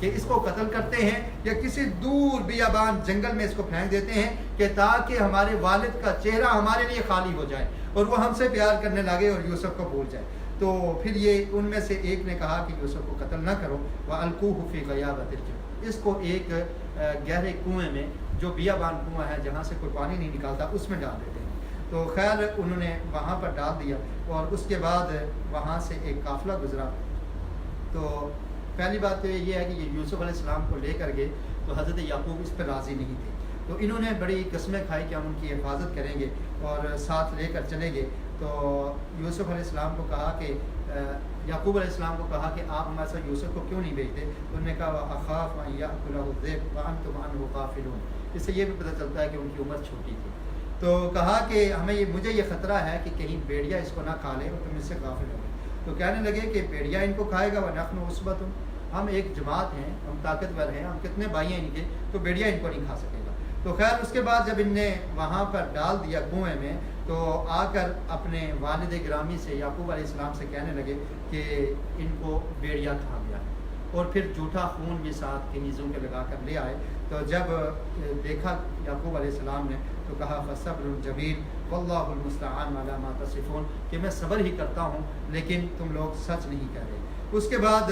کہ اس کو قتل کرتے ہیں یا کسی دور بیابان جنگل میں اس کو پھینک دیتے ہیں کہ تاکہ ہمارے والد کا چہرہ ہمارے لیے خالی ہو جائے اور وہ ہم سے پیار کرنے لگے اور یوسف کو بھول جائے۔ تو پھر یہ ان میں سے ایک نے کہا کہ یوسف کو قتل نہ کرو، وَأَلْقُوهُ فِي غَيَابَتِ الْجُبِّ، اس کو ایک گہرے کنویں میں، جو بیابان کنواں ہے جہاں سے کوئی پانی نہیں نکالتا، اس میں ڈال دیتے ہیں۔ تو خیر انہوں نے وہاں پر ڈال دیا اور اس کے بعد وہاں سے ایک قافلہ گزرا۔ تو پہلی بات تو یہ ہے کہ یہ یوسف علیہ السلام کو لے کر گئے تو حضرت یعقوب اس پر راضی نہیں تھے، تو انہوں نے بڑی قسمیں کھائی کہ ہم ان کی حفاظت کریں گے اور ساتھ لے کر چلیں گے۔ تو یوسف علیہ السلام کو کہا کہ یعقوب علیہ السلام کو کہا کہ آپ ہمارے ساتھ یوسف کو کیوں نہیں بھیجتے؟ تو انہوں نے کہا اخاف ان یاکلہ الذئب وانتم عنہ غافلون، اس سے یہ بھی پتہ چلتا ہے کہ ان کی عمر چھوٹی تھی۔ تو کہا کہ مجھے یہ خطرہ ہے کہ کہیں بیڑیا اس کو نہ کھا لے اور تم اس سے غافل ہو گئے۔ تو کہنے لگے کہ بیڑیا ان کو کھائے گا، ونحن عصبۃ، ہم ایک جماعت ہیں، ہم طاقتور ہیں، ہم کتنے بھائی ہیں ان کے، تو بیڑیا ان کو نہیں کھا سکے گا۔ تو خیر اس کے بعد جب ان نے وہاں پر ڈال دیا کنویں میں، تو آ کر اپنے والد گرامی سے یعقوب علیہ السلام سے کہنے لگے کہ ان کو بیڑیا کھا گیا ہے، اور پھر جھوٹا خون بھی ساتھ قمیضوں کے لگا کر لے آئے۔ تو جب دیکھا یعقوب علیہ السلام نے تو کہا فصبر جمیل واللہ المستعان علی ما تصفون، کہ میں صبر ہی کرتا ہوں لیکن تم لوگ سچ نہیں کہہ رہے۔ اس کے بعد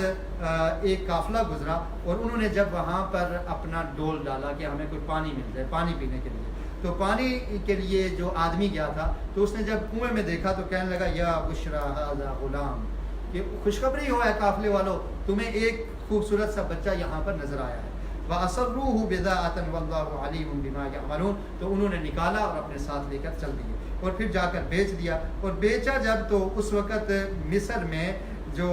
ایک قافلہ گزرا اور انہوں نے جب وہاں پر اپنا ڈول ڈالا کہ ہمیں کوئی پانی مل جائے پانی پینے کے لیے، تو پانی کے لیے جو آدمی گیا تھا تو اس نے جب کنویں میں دیکھا تو کہنے لگا یا بشرا ھذا غلام، کہ خوشخبری ہو ہے قافلے والوں، تمہیں ایک خوبصورت سا بچہ یہاں پر نظر آیا ہے۔ وَأَسَرُّوهُ بِضَاعَةً وَاللَّهُ عَلِيمٌ بِمَا يَعْمَلُونَ، تو انہوں نے نکالا اور اپنے ساتھ لے کر چل دیے اور پھر جا کر بیچ دیا۔ اور بیچا جب تو اس وقت مصر میں جو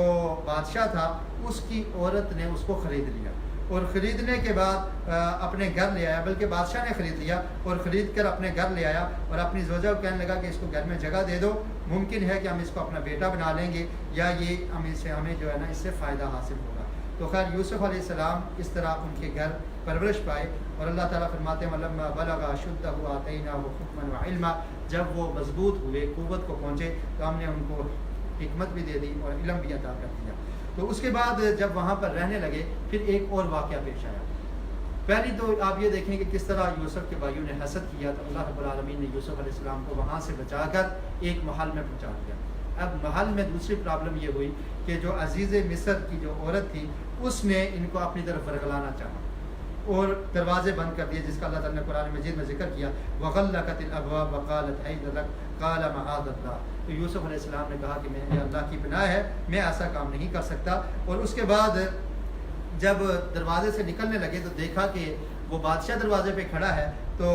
بادشاہ تھا اس کی عورت نے اس کو خرید لیا، اور خریدنے کے بعد اپنے گھر لے آیا، بلکہ بادشاہ نے خرید لیا اور خرید کر اپنے گھر لے آیا اور اپنی زوجہ کو کہنے لگا کہ اس کو گھر میں جگہ دے دو، ممکن ہے کہ ہم اس کو اپنا بیٹا بنا لیں گے یا یہ ہمیں جو ہے نا اس سے فائدہ حاصل ہوگا۔ تو خیر یوسف علیہ السلام اس طرح ان کے گھر پرورش پائے، اور اللہ تعالیٰ فرماتے ہیں وَلَمَّا بَلَغَ أَشُدَّهُ آتَيْنَاهُ حُكْمًا وَعِلْمًا، جب وہ مضبوط ہوئے، قوت کو پہنچے، تو ہم نے ان کو حکمت بھی دے دی اور علم بھی عطا کر دیا۔ تو اس کے بعد جب وہاں پر رہنے لگے پھر ایک اور واقعہ پیش آیا۔ پہلی تو آپ یہ دیکھیں کہ کس طرح یوسف کے بھائیوں نے حسد کیا، تو اللہ رب العالمین نے یوسف علیہ السلام کو وہاں سے بچا کر ایک محل میں پہنچا دیا۔ اب محل میں دوسری پرابلم یہ ہوئی کہ جو عزیز مصر کی جو عورت تھی اس نے ان کو اپنی طرف ورگلانا چاہا اور دروازے بند کر دیے، جس کا اللہ تعالیٰ نے قرآن مجید میں ذکر کیا وَغَلَّقَتِ الْأَبْوَابَ وَقَالَتْ حَيْثَ لَكَ قَالَ مَعَاذَ اللَّهِ۔ تو یوسف علیہ السلام نے کہا کہ میں اللہ کی پناہ ہے، میں ایسا کام نہیں کر سکتا۔ اور اس کے بعد جب دروازے سے نکلنے لگے تو دیکھا کہ وہ بادشاہ دروازے پہ کھڑا ہے، تو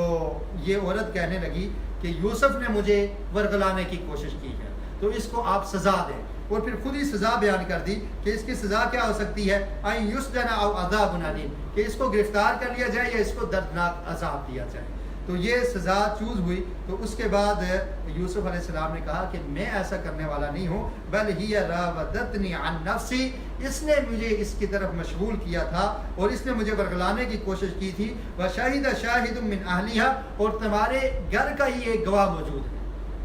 یہ عورت کہنے لگی کہ یوسف نے مجھے ورگلانے کی کوشش کی ہے، تو اس کو آپ سزا دیں، اور پھر خود ہی سزا بیان کر دی کہ اس کی سزا کیا ہو سکتی ہے، ان یسجن او عذاب الیم، کہ اس کو گرفتار کر لیا جائے یا اس کو دردناک عذاب دیا جائے۔ تو یہ سزا چوز ہوئی۔ تو اس کے بعد یوسف علیہ السلام نے کہا کہ میں ایسا کرنے والا نہیں ہوں، بل ہی راودتنی عن نفسی، اس نے مجھے اس کی طرف مشغول کیا تھا اور اس نے مجھے ورگلانے کی کوشش کی تھی۔ وشہد شاہد من اہلیہا، اور تمہارے گھر کا ہی ایک گواہ موجود ہے۔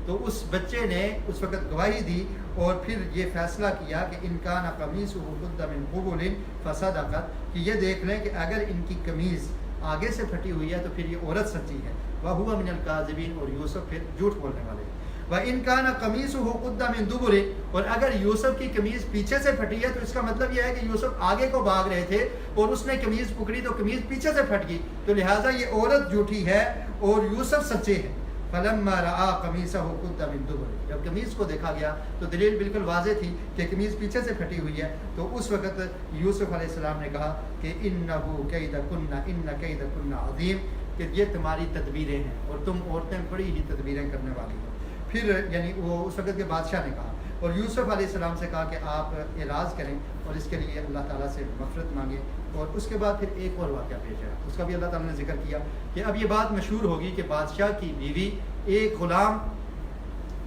تو اس بچے نے اس وقت گواہی دی اور پھر یہ فیصلہ کیا کہ ان کان قمیصہ قد من قبل فصدقت، کہ یہ دیکھ لیں کہ اگر ان کی قمیض آگے سے پھٹی ہوئی ہے تو پھر یہ عورت سچی ہے، وَهُوَ مِنَ الْكَاذِبِينَ، اور یوسف پھر جھوٹ بولنے والے ہیں۔ وَإِنْ كَانَ قَمِيصُهُ قُدَّ مِنْ دُبُرٍ، اور اگر یوسف کی قمیض پیچھے سے پھٹی ہے تو اس کا مطلب یہ ہے کہ یوسف آگے کو بھاگ رہے تھے اور اس نے قمیض پکڑی تو قمیض پیچھے سے پھٹ گئی، تو لہٰذا یہ عورت جھوٹی ہے اور یوسف سچے ہیں۔ فَلَمَّا رَأَىٰ قَمِيصَهُ قُدَّ مِنْ دُبُرٍ، جب قمیض کو دیکھا گیا تو دلیل بالکل واضح تھی کہ قمیض پیچھے سے پھٹی ہوئی ہے۔ تو اس وقت یوسف علیہ السلام نے کہا کہ إِنَّهُ كَيْدَكُنَّ إِنَّ كَيْدَكُنَّ عَظِيمٌ، کہ یہ تمہاری تدبیریں ہیں اور تم عورتیں بڑی ہی تدبیریں کرنے والی ہو۔ پھر یعنی وہ اس وقت کے بادشاہ نے کہا اور یوسف علیہ السلام سے کہا کہ آپ اعراض کریں اور اس کے لیے اللہ تعالیٰ سے مغفرت مانگیں۔ اور اس کے بعد پھر ایک اور واقعہ پیش آیا، اس کا بھی اللہ تعالیٰ نے ذکر کیا کہ اب یہ بات مشہور ہوگی کہ بادشاہ کی بیوی ایک غلام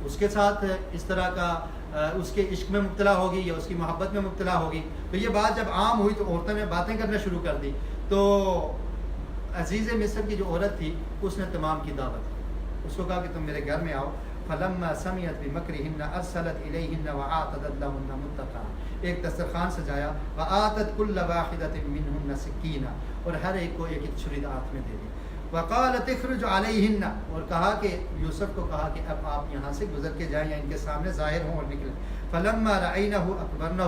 اس کے ساتھ اس طرح کا اس کے عشق میں مبتلا ہوگی یا اس کی محبت میں مبتلا ہوگی۔ تو یہ بات جب عام ہوئی تو عورتوں نے باتیں کرنا شروع کر دی۔ تو عزیز مصر کی جو عورت تھی اس نے تمام کی دعوت، اس کو کہا کہ تم میرے گھر میں آؤ فلما سمعت بمکرہن ارسلت الیہن وآتت لہن متقا، ایک دسترخوان سجایا، وآتت کل واحدۃ منہن سکینہ، اور ہر ایک کو ایک ایک چھری ہاتھ میں دے دی، وقالت اخرج علیہن، اور کہا کہ یوسف کو کہا کہ اب آپ یہاں سے گزر کے جائیں یا ان کے سامنے ظاہر ہوں اور نکلیں۔ فلما رأینہ اکبرنہ،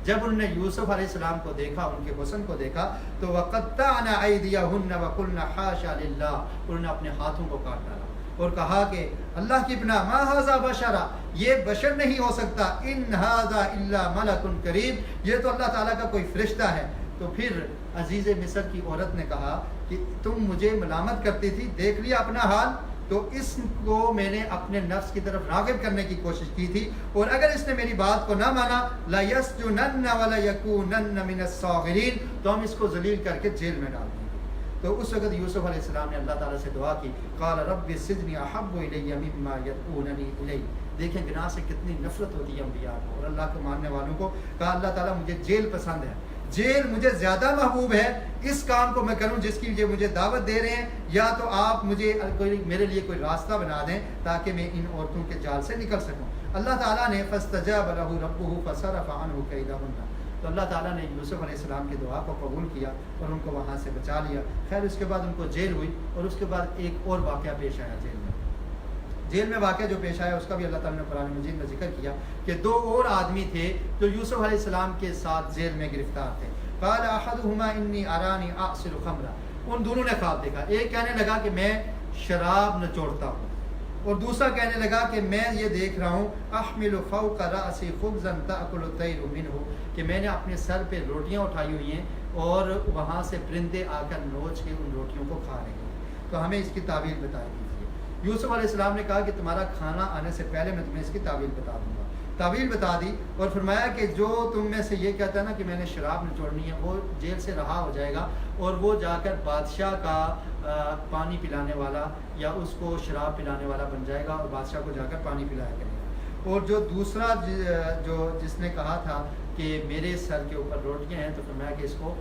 جب انہوں نے یوسف علیہ السلام کو دیکھا، ان کے حسن کو دیکھا، تو وقطعن ایدیہن وقلن حاشا للہ، انہوں نے اپنے ہاتھوں کو کاٹ ڈالا اور کہا کہ اللہ کی پناہ، ما ھذا بشرا، یہ بشر نہیں ہو سکتا، ان ھذا الا ملک کریم، یہ تو اللہ تعالیٰ کا کوئی فرشتہ ہے۔ تو پھر عزیز مصر کی عورت نے کہا کہ تم مجھے ملامت کرتی تھی، دیکھ لیا اپنا حال، تو اس کو میں نے اپنے نفس کی طرف راغب کرنے کی کوشش کی تھی، اور اگر اس نے میری بات کو نہ مانا لَيَسْجُنَنَّ وَلَيَكُونَنَّ مِنَ الصَّاغِرِينَ، تو ہم اس کو ذلیل کر کے جیل میں ڈال دیں گے۔ تو اس وقت یوسف علیہ السلام نے اللہ تعالیٰ سے دعا کی، قال رب السجن احب الی مما یدعوننی الی، دیکھیں گناہ سے کتنی نفرت ہوتی ہے انبیاء کو اور اللہ کو ماننے والوں کو، کہا اللہ تعالیٰ مجھے جیل پسند ہے، جیل مجھے زیادہ محبوب ہے، اس کام کو میں کروں جس کی مجھے دعوت دے رہے ہیں، یا تو آپ مجھے میرے لیے کوئی راستہ بنا دیں تاکہ میں ان عورتوں کے جال سے نکل سکوں۔ اللہ تعالیٰ نے فاستجاب له ربه فصرف عنه كيدهن، تو اللہ تعالیٰ نے یوسف علیہ السلام کی دعا کو قبول کیا اور ان کو وہاں سے بچا لیا۔ خیر اس کے بعد ان کو جیل ہوئی، اور اس کے بعد ایک اور واقعہ پیش آیا جیل میں واقعہ جو پیش آیا اس کا بھی اللہ تعالیٰ نے قرآن مجید میں ذکر کیا کہ دو اور آدمی تھے جو یوسف علیہ السلام کے ساتھ جیل میں گرفتار تھے۔ قال احدهما انی ارانی اعصر خمرا، ان دونوں نے خواب دیکھا، ایک کہنے لگا کہ میں شراب نچوڑتا ہوں، اور دوسرا کہنے لگا کہ میں یہ دیکھ رہا ہوں احمل فوق راسی خبزا تاکل الطیر منہ، کہ میں نے اپنے سر پہ روٹیاں اٹھائی ہوئی ہیں اور وہاں سے پرندے آ کر نوچ کے ان روٹیوں کو کھا رہے ہیں۔ تو ہمیں اس کی تعبیر بتائی دیجیے۔ یوسف علیہ السلام نے کہا کہ تمہارا کھانا آنے سے پہلے میں تمہیں اس کی تعبیر بتا دوں گا۔ تعبیر بتا دی اور فرمایا کہ جو تم میں سے یہ کہتا ہے نا کہ میں نے شراب نچوڑنی ہے، وہ جیل سے رہا ہو جائے گا اور وہ جا کر بادشاہ کا پانی پلانے والا یا اس کو شراب پلانے والا بن جائے گا اور بادشاہ کو جا کر پانی پلایا کرے گا۔ اور جو دوسرا جس نے کہا تھا کہ میرے سر کے اوپر روٹیاں ہیں، تو فرمایا کہ اس کو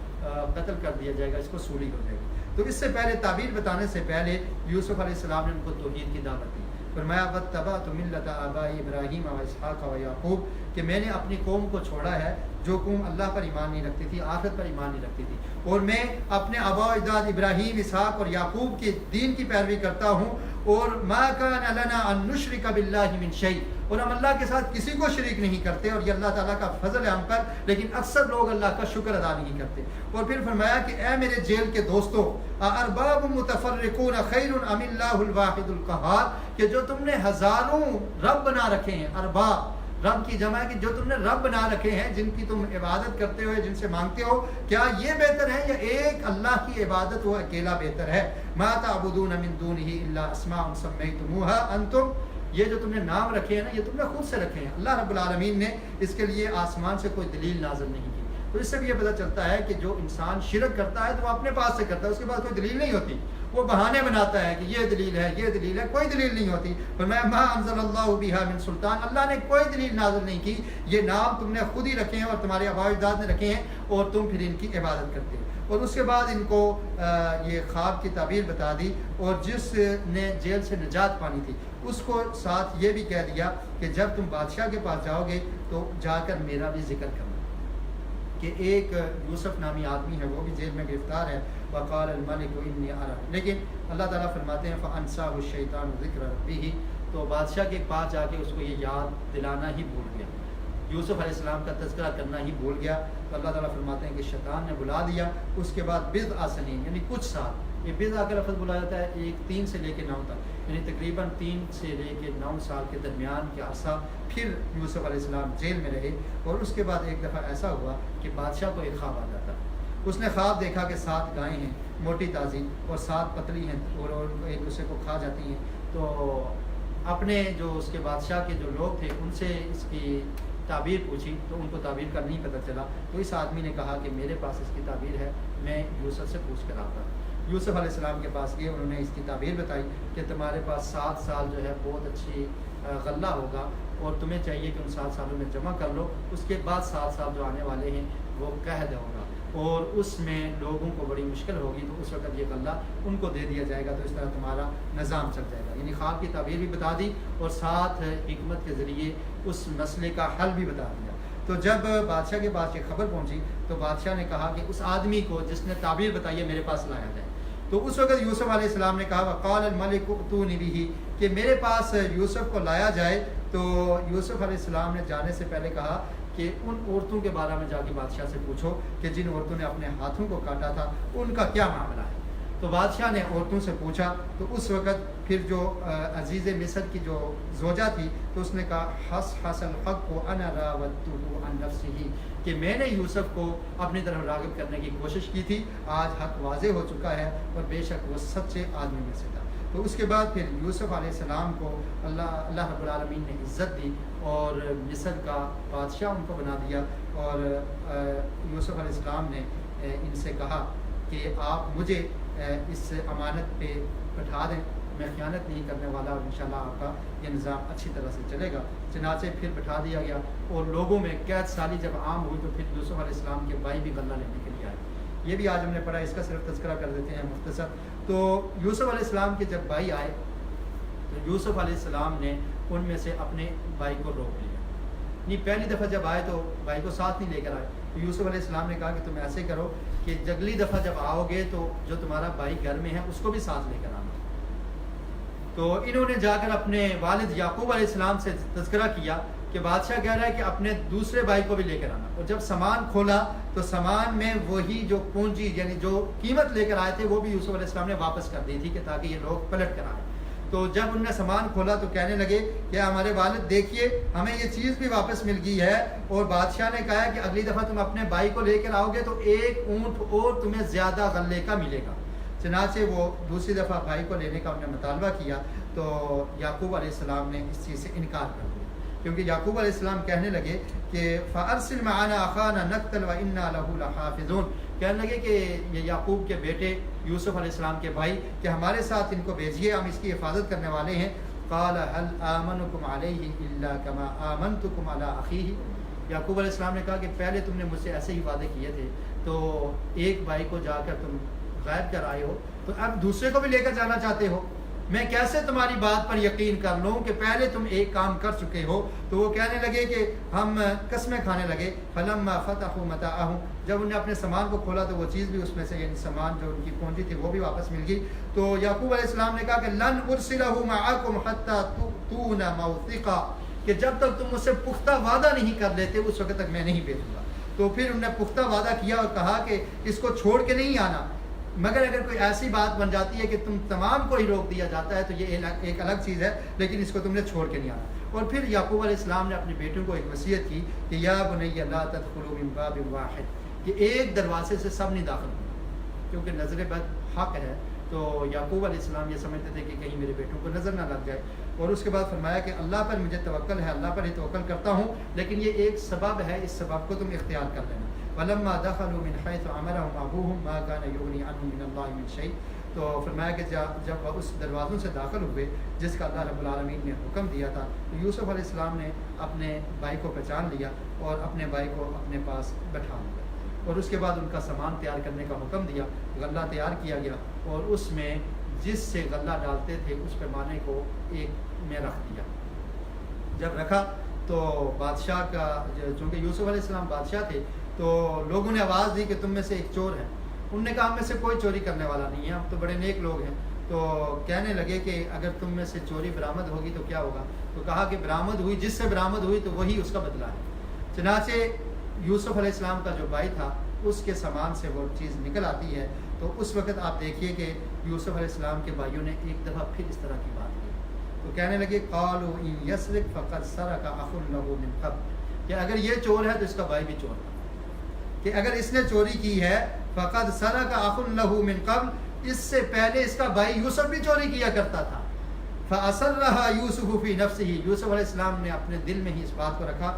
قتل کر دیا جائے گا، اس کو سولی ہو جائے گی۔ تو اس سے پہلے تعبیر بتانے سے پہلے یوسف علیہ السلام نے ان کو توحید کی دعوت دی۔ فرمایا واتبعت ملۃ آبائی ابراہیم و اسحاق و یعقوب، کہ میں نے اپنی قوم کو چھوڑا ہے جو قوم اللہ پر ایمان نہیں رکھتی تھی، آخرت پر ایمان نہیں رکھتی تھی، اور میں اپنے آبا و اجداد ابراہیم، اسحاق اور یعقوب کے دین کی پیروی کرتا ہوں، اور ما کان لنا ان نشرک باللہ من شیء، اور ہم اللہ کے ساتھ کسی کو شریک نہیں کرتے، اور یہ اللہ تعالیٰ کا فضل ہے ہم پر، لیکن اکثر لوگ اللہ کا شکر ادا نہیں کرتے۔ اور پھر فرمایا کہ اے میرے جیل کے دوستو، ارباب متفرقون خیر ام اللہ الواحد القہار، کہ جو تم نے ہزاروں رب بنا رکھے ہیں، ارباب رب کی جمع ہے کہ جو تم نے رب بنا رکھے ہیں، جن کی تم عبادت کرتے ہو، جن سے مانگتے ہو، کیا یہ بہتر ہے یا ایک اللہ کی عبادت وہ اکیلا بہتر ہے؟ ما تعبدون من دونہ الا اسماء سمیتموها انتم، یہ جو تم نے نام رکھے ہیں نا، یہ تم نے خود سے رکھے ہیں، اللہ رب العالمین نے اس کے لیے آسمان سے کوئی دلیل نازل نہیں کی۔ تو اس سے بھی یہ پتہ چلتا ہے کہ جو انسان شرک کرتا ہے تو وہ اپنے پاس سے کرتا ہے، اس کے پاس کوئی دلیل نہیں ہوتی، وہ بہانے بناتا ہے کہ یہ دلیل ہے، یہ دلیل ہے، کوئی دلیل نہیں ہوتی۔ فرمایا ما انزل اللہ بہا من سلطان، اللہ نے کوئی دلیل نازل نہیں کی، یہ نام تم نے خود ہی رکھے ہیں اور تمہارے آباء و اجداد نے رکھے ہیں، اور تم پھر ان کی عبادت کرتے ہو۔ اور اس کے بعد ان کو یہ خواب کی تعبیر بتا دی، اور جس نے جیل سے نجات پانی تھی اس کو ساتھ یہ بھی کہہ دیا کہ جب تم بادشاہ کے پاس جاؤ گے تو جا کر میرا بھی ذکر کرنا، کہ ایک یوسف نامی آدمی ہے وہ بھی جیل میں گرفتار ہے۔ وقال الملک انی ارى، لیکن اللہ تعالیٰ فرماتے ہیں فانساه الشیطان ذکر ربہ، تو بادشاہ کے پاس جا کے اس کو یہ یاد دلانا ہی بھول گیا، یوسف علیہ السلام کا تذکرہ کرنا ہی بھول گیا۔ تو اللہ تعالیٰ فرماتے ہیں کہ شیطان نے بلا دیا، اس کے بعد بضع سنین، یعنی کچھ سال، یہ بضع کا لفظ بلا جاتا ہے 3 سے لے کے 9 تک، یعنی تقریباً 3 سے لے کے 9 سال کے درمیان کے عرصہ پھر یوسف علیہ السلام جیل میں رہے۔ اور اس کے بعد ایک دفعہ ایسا ہوا کہ بادشاہ کو ایک خواب آ جاتا، اس نے خواب دیکھا کہ 7 گائیں ہیں موٹی تازی اور 7 پتلی ہیں اور ایک دوسرے کو کھا جاتی ہیں۔ تو اپنے جو اس کے بادشاہ کے جو لوگ تھے ان سے اس کی تعبیر پوچھی تو ان کو تعبیر کا نہیں پتہ چلا، تو اس آدمی نے کہا کہ میرے پاس اس کی تعبیر ہے، میں یوسف سے پوچھ کر آتا۔ یوسف علیہ السلام کے پاس گئے، انہوں نے اس کی تعبیر بتائی کہ تمہارے پاس 7 سال جو ہے بہت اچھی غلہ ہوگا، اور تمہیں چاہیے کہ ان 7 سالوں میں جمع کر لو، اس کے بعد 7 سال جو آنے والے ہیں وہ قحط ہوگا، اور اس میں لوگوں کو بڑی مشکل ہوگی تو اس وقت یہ غلہ ان کو دے دیا جائے گا، تو اس طرح تمہارا نظام چل جائے گا. یعنی خواب کی تعبیر بھی بتا دی اور ساتھ حکمت کے ذریعے اس مسئلے کا حل بھی بتا دیا. تو جب بادشاہ کے پاس یہ خبر پہنچی تو بادشاہ نے کہا کہ اس آدمی کو جس نے تعبیر بتائی ہے میرے پاس لایا جائے. تو اس وقت یوسف علیہ السلام نے کہا وقال الملک ائتونی بہ، کہ میرے پاس یوسف کو لایا جائے. تو یوسف علیہ السلام نے جانے سے پہلے کہا کہ ان عورتوں کے بارے میں جا کے بادشاہ سے پوچھو کہ جن عورتوں نے اپنے ہاتھوں کو کاٹا تھا ان کا کیا معاملہ ہے. تو بادشاہ نے عورتوں سے پوچھا. تو اس وقت پھر جو عزیز مصر کی جو زوجہ تھی تو اس نے کہا حس الحق انا راودته عن نفسه، کہ میں نے یوسف کو اپنی طرف راغب کرنے کی کوشش کی تھی، آج حق واضح ہو چکا ہے اور بے شک وہ سچے آدمی میں سے تھا. تو اس کے بعد پھر یوسف علیہ السلام کو اللہ رب العالمین نے عزت دی اور مصر کا بادشاہ ان کو بنا دیا. اور یوسف علیہ السلام نے ان سے کہا کہ آپ مجھے اس امانت پہ بٹھا دیں، میں خیانت نہیں کرنے والا اور انشاءاللہ آپ کا یہ نظام اچھی طرح سے چلے گا. چنانچہ پھر بٹھا دیا گیا اور لوگوں میں قید سالی جب عام ہوئی تو پھر یوسف علیہ السلام کے بھائی بھی غلہ لینے کے لیے آئے. یہ بھی آج ہم نے پڑھا، اس کا صرف تذکرہ کر دیتے ہیں مختصر. تو یوسف علیہ السلام کے جب بھائی آئے تو یوسف علیہ السلام نے ان میں سے اپنے بھائی کو روک لیا. نہیں، پہلی دفعہ جب آئے تو بھائی کو ساتھ نہیں لے کر آئے. تو یوسف علیہ السلام نے کہا کہ تم ایسے کرو کہ اگلی دفعہ جب آؤ گے تو جو تمہارا بھائی گھر میں ہے اس کو بھی ساتھ لے کر آنا. تو انہوں نے جا کر اپنے والد یعقوب علیہ السلام سے تذکرہ کیا کہ بادشاہ کہہ رہا ہے کہ اپنے دوسرے بھائی کو بھی لے کر آنا. اور جب سامان کھولا تو سامان میں وہی جو پونجی یعنی جو قیمت لے کر آئے تھے وہ بھی یوسف علیہ السلام نے واپس کر دی تھی کہ تاکہ یہ لوگ پلٹ کر آئیں. تو جب انہوں نے سامان کھولا تو کہنے لگے کہ ہمارے والد دیکھیے ہمیں یہ چیز بھی واپس مل گئی ہے، اور بادشاہ نے کہا ہے کہ اگلی دفعہ تم اپنے بھائی کو لے کر آؤ گے تو ایک اونٹ اور تمہیں زیادہ غلے کا ملے گا. چنانچہ وہ دوسری دفعہ بھائی کو لینے کا انہوں نے مطالبہ کیا تو یعقوب علیہ السلام نے اس چیز سے انکار کر دیا، کیونکہ یعقوب علیہ السلام کہنے لگے کہ فَأَرْسِلْ مَعَنَا أَخَانَا نَقْتَلْ وَإِنَّا لَهُ لَحَافِظُونَ. کہنے لگے کہ یہ یعقوب کے بیٹے یوسف علیہ السلام کے بھائی کہ ہمارے ساتھ ان کو بھیجیے، ہم اس کی حفاظت کرنے والے ہیں. قَالَ هَلْ آمَنُكُمْ عَلَيْهِ إِلَّا كَمَا آمَنْتُكُمْ عَلَىٰ أَخِيهِ. یعقوب علیہ السلام نے کہا کہ پہلے تم نے مجھ سے ایسے ہی وعدے کیے تھے تو ایک بھائی کو جا کر تم غائب کر آئے ہو تو اب دوسرے کو بھی لے کر جانا چاہتے ہو. میں کیسے تمہاری بات پر یقین کر لوں کہ پہلے تم ایک کام کر چکے ہو. تو وہ کہنے لگے کہ ہم قسمیں کھانے لگے. فلما فتحوا متاعهم، جب انہوں نے اپنے سامان کو کھولا تو وہ چیز بھی اس میں سے یعنی سامان جو ان کی پونجی تھی وہ بھی واپس مل گئی. تو یعقوب علیہ السلام نے کہا کہ لن ارسلہ معکم حتی تؤتون موثقا، کہ جب تک تم مجھ سے پختہ وعدہ نہیں کر لیتے اس وقت تک میں نہیں بھیجوں گا. تو پھر انہوں نے پختہ وعدہ کیا اور کہا کہ اس کو چھوڑ کے نہیں آنا، مگر اگر کوئی ایسی بات بن جاتی ہے کہ تم تمام کو ہی روک دیا جاتا ہے تو یہ ایک الگ چیز ہے، لیکن اس کو تم نے چھوڑ کے نہیں آنا. اور پھر یعقوب علیہ السلام نے اپنے بیٹوں کو ایک وصیت کی کہ یا بنی لا تدخلوا من باب واحد، کہ ایک دروازے سے سب نہیں داخل ہونا، کیونکہ نظر بد حق ہے. تو یعقوب علیہ السلام یہ سمجھتے تھے کہ کہیں میرے بیٹوں کو نظر نہ لگ جائے. اور اس کے بعد فرمایا کہ اللہ پر مجھے توکل ہے، اللہ پر ہی توکل کرتا ہوں، لیکن یہ ایک سبب ہے، اس سبب کو تم اختیار کر لینا. فلما دخلوا من حيث امرهم ابوهم ما كان يغني عنهم من الله من شيء. تو فرمایا کہ جب وہ اس دروازوں سے داخل ہوئے جس کا اللہ رب العالمین نے حکم دیا تھا تو یوسف علیہ السلام نے اپنے بھائی کو پہچان لیا اور اپنے بھائی کو اپنے پاس بٹھا لیا. اور اس کے بعد ان کا سامان تیار کرنے کا حکم دیا. غلہ تیار کیا گیا اور اس میں جس سے غلہ ڈالتے تھے اس پیمانے کو ایک میں رکھ دیا. جب رکھا تو بادشاہ کا، چونکہ یوسف علیہ السلام بادشاہ تھے تو لوگوں نے آواز دی کہ تم میں سے ایک چور ہے. انہوں نے کہا ہم میں سے کوئی چوری کرنے والا نہیں ہے، ہم تو بڑے نیک لوگ ہیں. تو کہنے لگے کہ اگر تم میں سے چوری برآمد ہوگی تو کیا ہوگا. تو کہا کہ برآمد ہوئی، جس سے برآمد ہوئی تو وہی اس کا بدلہ ہے. چنانچہ یوسف علیہ السلام کا جو بھائی تھا اس کے سامان سے وہ چیز نکل آتی ہے. تو اس وقت آپ دیکھیے کہ یوسف علیہ السلام کے بھائیوں نے ایک دفعہ پھر اس طرح کی بات کی. تو کہنے لگے قالوا ان یسرق فقد سرق اخ له من قبل، کہ اگر یہ چور ہے تو اس کا بھائی بھی چور ہے، کہ اگر اس نے چوری کی ہے فقد سرق اخ له من قبل، اس سے پہلے اس کا بھائی یوسف بھی چوری کیا کرتا تھا. فَأَسَرَّهَا يُوسُفُ فِي نَفْسِهِ، یوسف علیہ السلام نے اپنے دل میں ہی اس بات کو رکھا،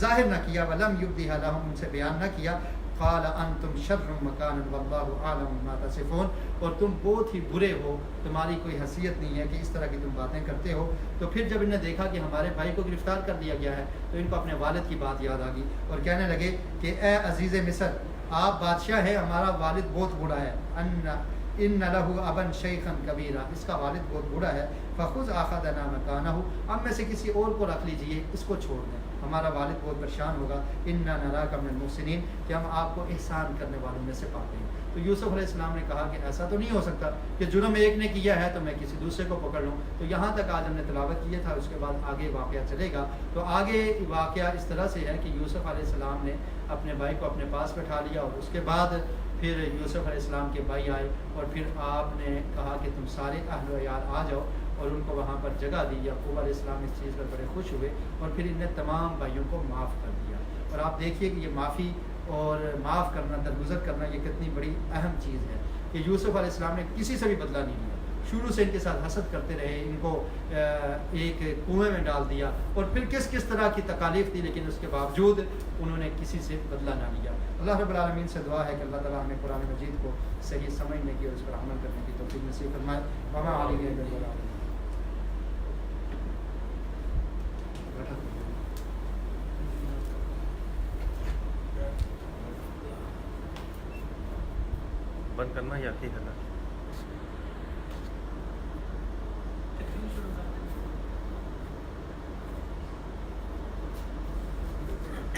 ظاہر نہ کیا. وَلَمْ يُبْدِهَا لَهُمْ، ان سے بیان نہ کیا. قَالَ أَنْتُمْ شَرٌّ مَكَانًا وَاللَّهُ أَعْلَمُ بِمَا تَصِفُونَ، اور تم بہت ہی برے ہو، تمہاری کوئی حیثیت نہیں ہے کہ اس طرح کی تم باتیں کرتے ہو. تو پھر جب انہوں نے دیکھا کہ ہمارے بھائی کو گرفتار کر دیا گیا ہے تو ان کو اپنے والد کی بات یاد آ گئی اور کہنے لگے کہ اے عزیز مصر، آپ بادشاہ ہیں, ہمارا والد بہت بوڑھا ہے, ان لہو ابن شیخن کبیرہ, اس کا والد بہت بوڑھا ہے, فخذ اخذنا مکانہ, ہم میں سے کسی اور کو رکھ لیجئے, اس کو چھوڑ دیں, ہمارا والد بہت پریشان ہوگا, انا نراک من المحسنین, کہ ہم آپ کو احسان کرنے والوں میں سے پاتے ہیں. تو یوسف علیہ السلام نے کہا کہ ایسا تو نہیں ہو سکتا کہ جرم ایک نے کیا ہے تو میں کسی دوسرے کو پکڑ لوں. تو یہاں تک آج ہم نے تلاوت کیا تھا, اس کے بعد آگے واقعہ چلے گا. تو آگے واقعہ اس طرح سے ہے کہ یوسف علیہ السلام نے اپنے بھائی کو اپنے پاس بٹھا لیا, اور اس کے بعد پھر یوسف علیہ السلام کے بھائی آئے, اور پھر آپ نے کہا کہ تم سارے اہل و عیال آ جاؤ, اور ان کو وہاں پر جگہ دی. یعقوب علیہ السلام اس چیز پر بڑے خوش ہوئے, اور پھر ان نے تمام بھائیوں کو معاف کر دیا. اور آپ دیکھیے کہ یہ معافی اور معاف کرنا, درگزر کرنا, یہ کتنی بڑی اہم چیز ہے کہ یوسف علیہ السلام نے کسی سے بھی بدلہ نہیں لیا. شروع سے ان کے ساتھ حسد کرتے رہے, ان کو ایک کنویں میں ڈال دیا, اور پھر کس طرح کی تکالیف دی, لیکن اس کے باوجود انہوں نے کسی سے بدلہ نہ لیا. اللہ رب العالمین سے دعا ہے کہ اللہ تعالیٰ ہمیں قرآن مجید کو صحیح سمجھنے کی اور اس پر عمل کرنے کی توفیق نصیب فرمائے. وما علیہ السلام. بند کرنا یا ٹھیک کرنا؟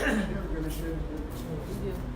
Thank you.